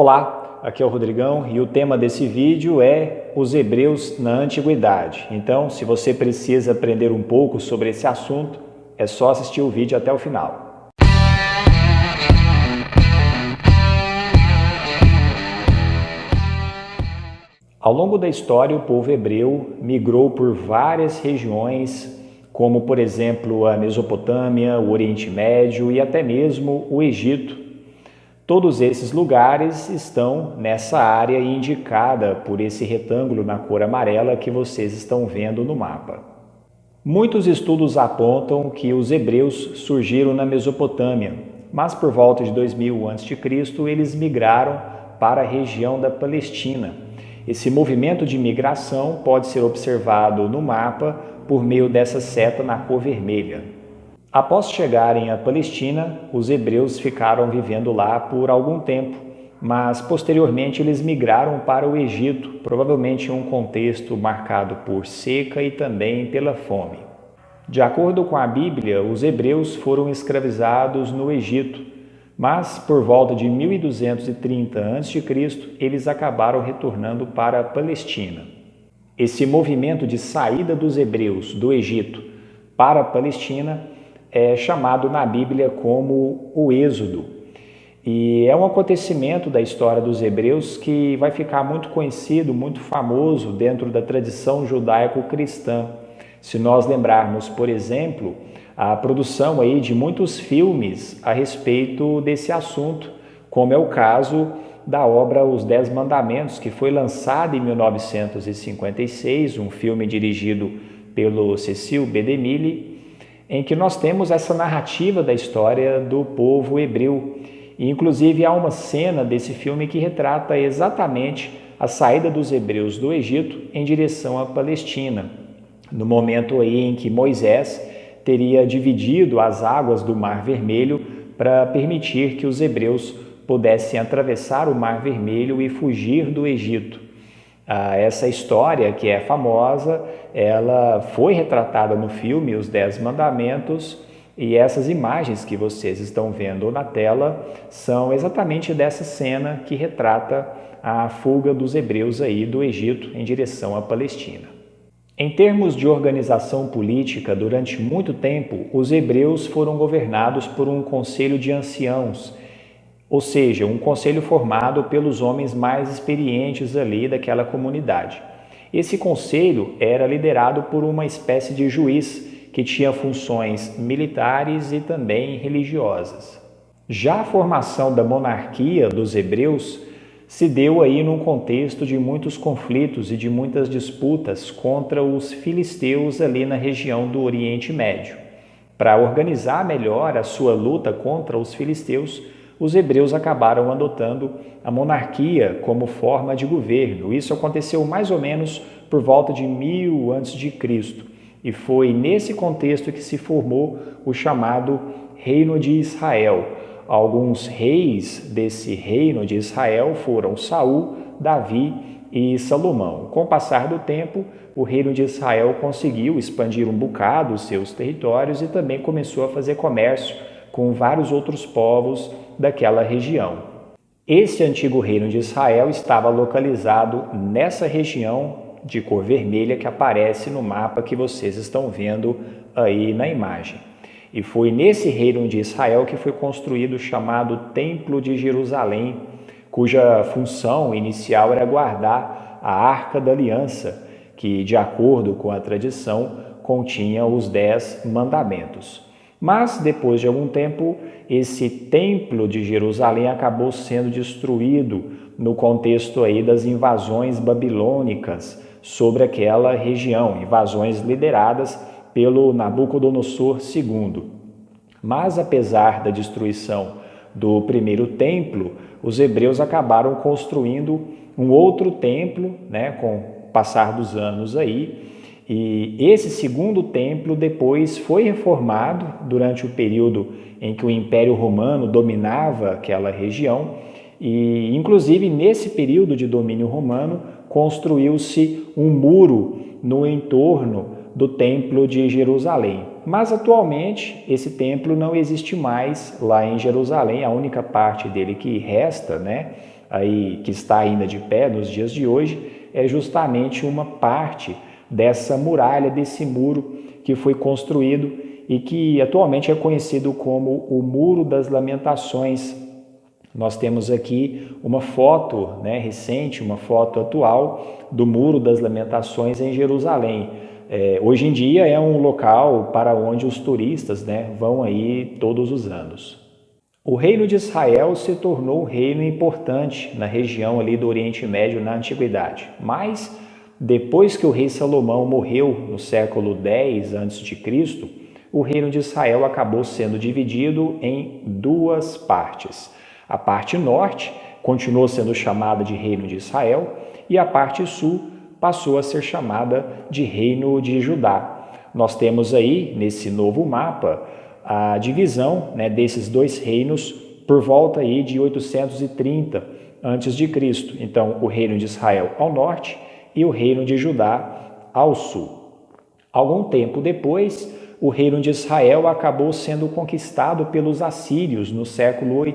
Olá, aqui é o Rodrigão e o tema desse vídeo é os hebreus na antiguidade. Então, se você precisa aprender um pouco sobre esse assunto, é só assistir o vídeo até o final. Ao longo da história, o povo hebreu migrou por várias regiões, como por exemplo a Mesopotâmia, o Oriente Médio e até mesmo o Egito. Todos esses lugares estão nessa área indicada por esse retângulo na cor amarela que vocês estão vendo no mapa. Muitos estudos apontam que os hebreus surgiram na Mesopotâmia, mas por volta de 2000 a.C. eles migraram para a região da Palestina. Esse movimento de migração pode ser observado no mapa por meio dessa seta na cor vermelha. Após chegarem à Palestina, os hebreus ficaram vivendo lá por algum tempo, mas posteriormente eles migraram para o Egito, provavelmente em um contexto marcado por seca e também pela fome. De acordo com a Bíblia, os hebreus foram escravizados no Egito, mas por volta de 1230 a.C., eles acabaram retornando para a Palestina. Esse movimento de saída dos hebreus do Egito para a Palestina é chamado na Bíblia como o Êxodo. E é um acontecimento da história dos hebreus que vai ficar muito conhecido, muito famoso dentro da tradição judaico-cristã. Se nós lembrarmos, por exemplo, a produção aí de muitos filmes a respeito desse assunto, como é o caso da obra Os Dez Mandamentos, que foi lançada em 1956, um filme dirigido pelo Cecil B. DeMille, em que nós temos essa narrativa da história do povo hebreu. E, inclusive, há uma cena desse filme que retrata exatamente a saída dos hebreus do Egito em direção à Palestina, no momento aí em que Moisés teria dividido as águas do Mar Vermelho para permitir que os hebreus pudessem atravessar o Mar Vermelho e fugir do Egito. Essa história, que é famosa, ela foi retratada no filme Os Dez Mandamentos, e essas imagens que vocês estão vendo na tela são exatamente dessa cena que retrata a fuga dos hebreus aí do Egito em direção à Palestina. Em termos de organização política, durante muito tempo, os hebreus foram governados por um conselho de anciãos, ou seja, um conselho formado pelos homens mais experientes ali daquela comunidade. Esse conselho era liderado por uma espécie de juiz que tinha funções militares e também religiosas. Já a formação da monarquia dos hebreus se deu aí num contexto de muitos conflitos e de muitas disputas contra os filisteus ali na região do Oriente Médio. Para organizar melhor a sua luta contra os filisteus, os hebreus acabaram adotando a monarquia como forma de governo. Isso aconteceu mais ou menos por volta de 1000 a.C. e foi nesse contexto que se formou o chamado Reino de Israel. Alguns reis desse Reino de Israel foram Saul, Davi e Salomão. Com o passar do tempo, o Reino de Israel conseguiu expandir um bocado os seus territórios e também começou a fazer comércio com vários outros povos daquela região. Esse antigo Reino de Israel estava localizado nessa região de cor vermelha que aparece no mapa que vocês estão vendo aí na imagem. E foi nesse Reino de Israel que foi construído o chamado Templo de Jerusalém, cuja função inicial era guardar a Arca da Aliança, que, de acordo com a tradição, continha os 10 mandamentos. Mas, depois de algum tempo, esse Templo de Jerusalém acabou sendo destruído no contexto aí das invasões babilônicas sobre aquela região, invasões lideradas pelo Nabucodonosor II. Mas, apesar da destruição do primeiro templo, os hebreus acabaram construindo um outro templo, com o passar dos anos aí, e esse segundo templo depois foi reformado durante o período em que o Império Romano dominava aquela região, e inclusive nesse período de domínio romano construiu-se um muro no entorno do Templo de Jerusalém. Mas atualmente esse templo não existe mais lá em Jerusalém, a única parte dele que resta, aí que está ainda de pé nos dias de hoje, é justamente uma parte dessa muralha, desse muro que foi construído e que atualmente é conhecido como o Muro das Lamentações. Nós temos aqui uma foto, né, recente, uma foto atual do Muro das Lamentações em Jerusalém. Hoje em dia é um local para onde os turistas, né, vão aí todos os anos. O reino de Israel se tornou um reino importante na região ali do Oriente Médio na Antiguidade, mas depois que o rei Salomão morreu no século X a.C., o reino de Israel acabou sendo dividido em duas partes. A parte norte continuou sendo chamada de Reino de Israel e a parte sul passou a ser chamada de Reino de Judá. Nós temos aí, nesse novo mapa, a divisão, né, desses dois reinos por volta aí de 830 a.C. Então, o Reino de Israel ao norte e o Reino de Judá ao sul. Algum tempo depois, o Reino de Israel acabou sendo conquistado pelos assírios no século VIII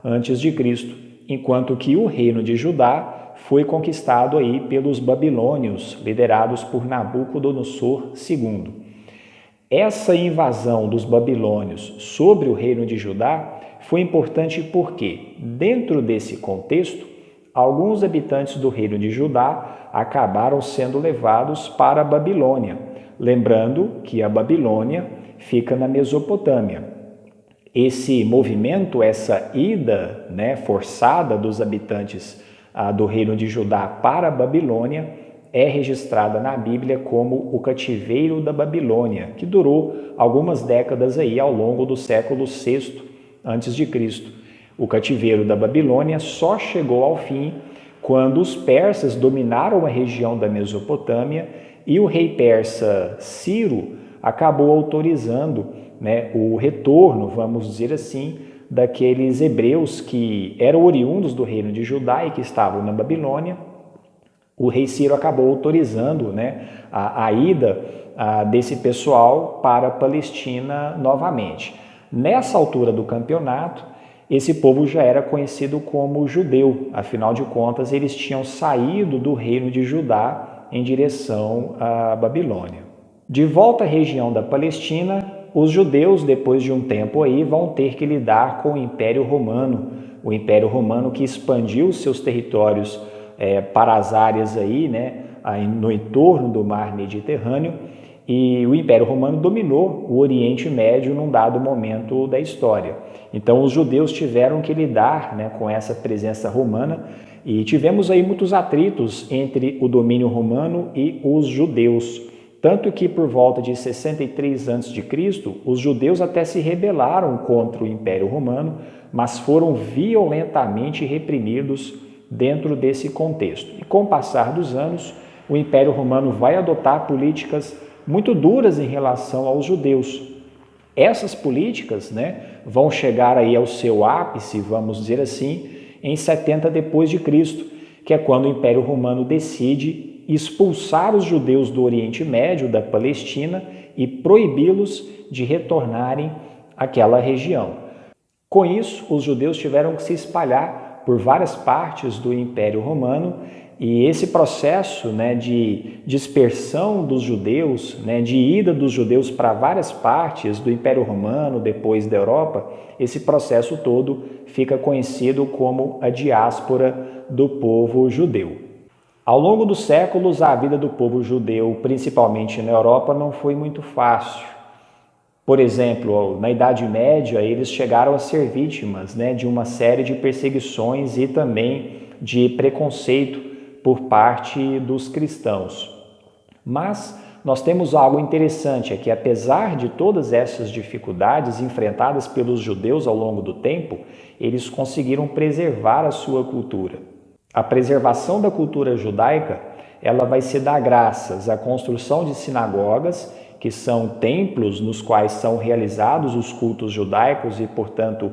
a.C., enquanto que o Reino de Judá foi conquistado aí pelos babilônios, liderados por Nabucodonosor II. Essa invasão dos babilônios sobre o Reino de Judá foi importante porque, dentro desse contexto, alguns habitantes do Reino de Judá acabaram sendo levados para a Babilônia, lembrando que a Babilônia fica na Mesopotâmia. Esse movimento, essa ida, né, forçada dos habitantes do Reino de Judá para a Babilônia é registrada na Bíblia como o cativeiro da Babilônia, que durou algumas décadas aí ao longo do século VI a.C. O cativeiro da Babilônia só chegou ao fim quando os persas dominaram a região da Mesopotâmia e o rei persa Ciro acabou autorizando, né, o retorno, vamos dizer assim, daqueles hebreus que eram oriundos do reino de Judá e que estavam na Babilônia. O rei Ciro acabou autorizando, né, a ida desse pessoal para a Palestina novamente. Nessa altura do campeonato, esse povo já era conhecido como judeu, afinal de contas, eles tinham saído do reino de Judá em direção à Babilônia. De volta à região da Palestina, os judeus, depois de um tempo aí, vão ter que lidar com o Império Romano, o Império Romano que expandiu seus territórios para as áreas aí, né, no entorno do mar Mediterrâneo, e o Império Romano dominou o Oriente Médio num dado momento da história. Então os judeus tiveram que lidar, né, com essa presença romana e tivemos aí muitos atritos entre o domínio romano e os judeus. Tanto que por volta de 63 a.C., os judeus até se rebelaram contra o Império Romano, mas foram violentamente reprimidos dentro desse contexto. E com o passar dos anos, o Império Romano vai adotar políticas muito duras em relação aos judeus. Essas políticas, né, vão chegar aí ao seu ápice, vamos dizer assim, em 70 depois de Cristo, que é quando o Império Romano decide expulsar os judeus do Oriente Médio, da Palestina, e proibi-los de retornarem àquela região. Com isso, os judeus tiveram que se espalhar por várias partes do Império Romano e esse processo, né, de dispersão dos judeus, né, de ida dos judeus para várias partes do Império Romano, depois da Europa, esse processo todo fica conhecido como a diáspora do povo judeu. Ao longo dos séculos, a vida do povo judeu, principalmente na Europa, não foi muito fácil. Por exemplo, na Idade Média, eles chegaram a ser vítimas, né, de uma série de perseguições e também de preconceito por parte dos cristãos. Mas nós temos algo interessante, é que apesar de todas essas dificuldades enfrentadas pelos judeus ao longo do tempo, eles conseguiram preservar a sua cultura. A preservação da cultura judaica, ela vai se dar graças à construção de sinagogas, que são templos nos quais são realizados os cultos judaicos e, portanto,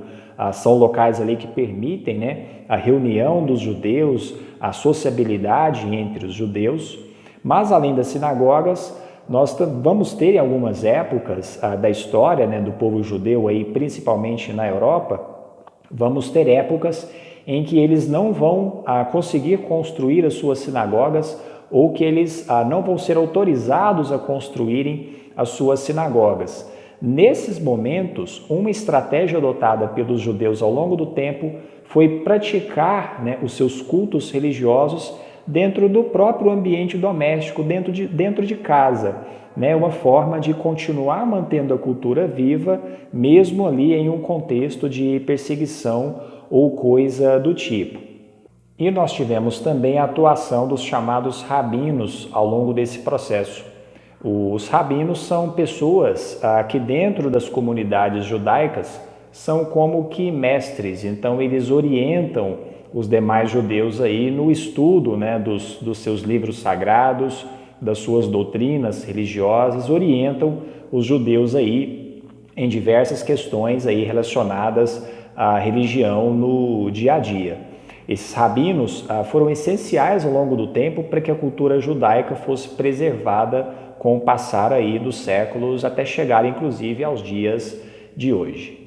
são locais ali que permitem, né, a reunião dos judeus, a sociabilidade entre os judeus. Mas, além das sinagogas, nós vamos ter em algumas épocas da história, né, do povo judeu, aí, principalmente na Europa, vamos ter épocas em que eles não vão conseguir construir as suas sinagogas ou que eles não vão ser autorizados a construírem as suas sinagogas. Nesses momentos, uma estratégia adotada pelos judeus ao longo do tempo foi praticar, né, os seus cultos religiosos dentro do próprio ambiente doméstico, dentro de casa, né, uma forma de continuar mantendo a cultura viva, mesmo ali em um contexto de perseguição ou coisa do tipo. E nós tivemos também a atuação dos chamados rabinos ao longo desse processo. Os rabinos são pessoas que dentro das comunidades judaicas são como que mestres, então eles orientam os demais judeus aí no estudo, né, dos seus livros sagrados, das suas doutrinas religiosas, orientam os judeus aí em diversas questões aí relacionadas à religião no dia a dia. Esses rabinos foram essenciais ao longo do tempo para que a cultura judaica fosse preservada com o passar aí dos séculos até chegar inclusive aos dias de hoje.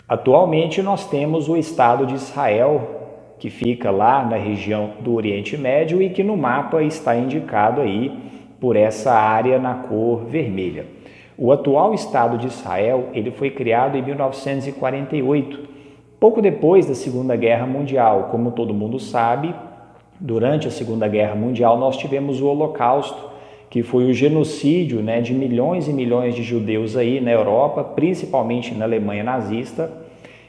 Atualmente nós temos o Estado de Israel, que fica lá na região do Oriente Médio e que no mapa está indicado aí por essa área na cor vermelha. O atual Estado de Israel ele foi criado em 1948, pouco depois da Segunda Guerra Mundial. Como todo mundo sabe, durante a Segunda Guerra Mundial nós tivemos o Holocausto, que foi o genocídio, né, de milhões e milhões de judeus aí na Europa, principalmente na Alemanha nazista.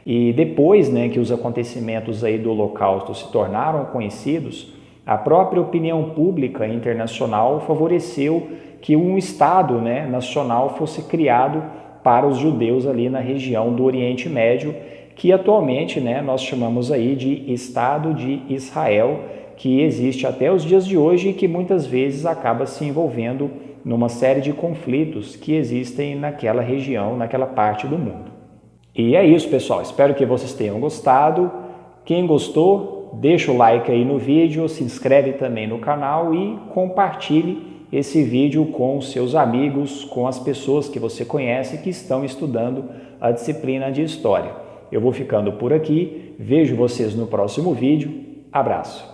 E depois, né, que os acontecimentos aí do Holocausto se tornaram conhecidos, a própria opinião pública internacional favoreceu que um Estado, né, nacional fosse criado para os judeus ali na região do Oriente Médio, que atualmente, né, nós chamamos aí de Estado de Israel, que existe até os dias de hoje e que muitas vezes acaba se envolvendo numa série de conflitos que existem naquela região, naquela parte do mundo. E é isso, pessoal. Espero que vocês tenham gostado. Quem gostou, deixa o like aí no vídeo, se inscreve também no canal e compartilhe esse vídeo com os seus amigos, com as pessoas que você conhece que estão estudando a disciplina de História. Eu vou ficando por aqui, vejo vocês no próximo vídeo. Abraço!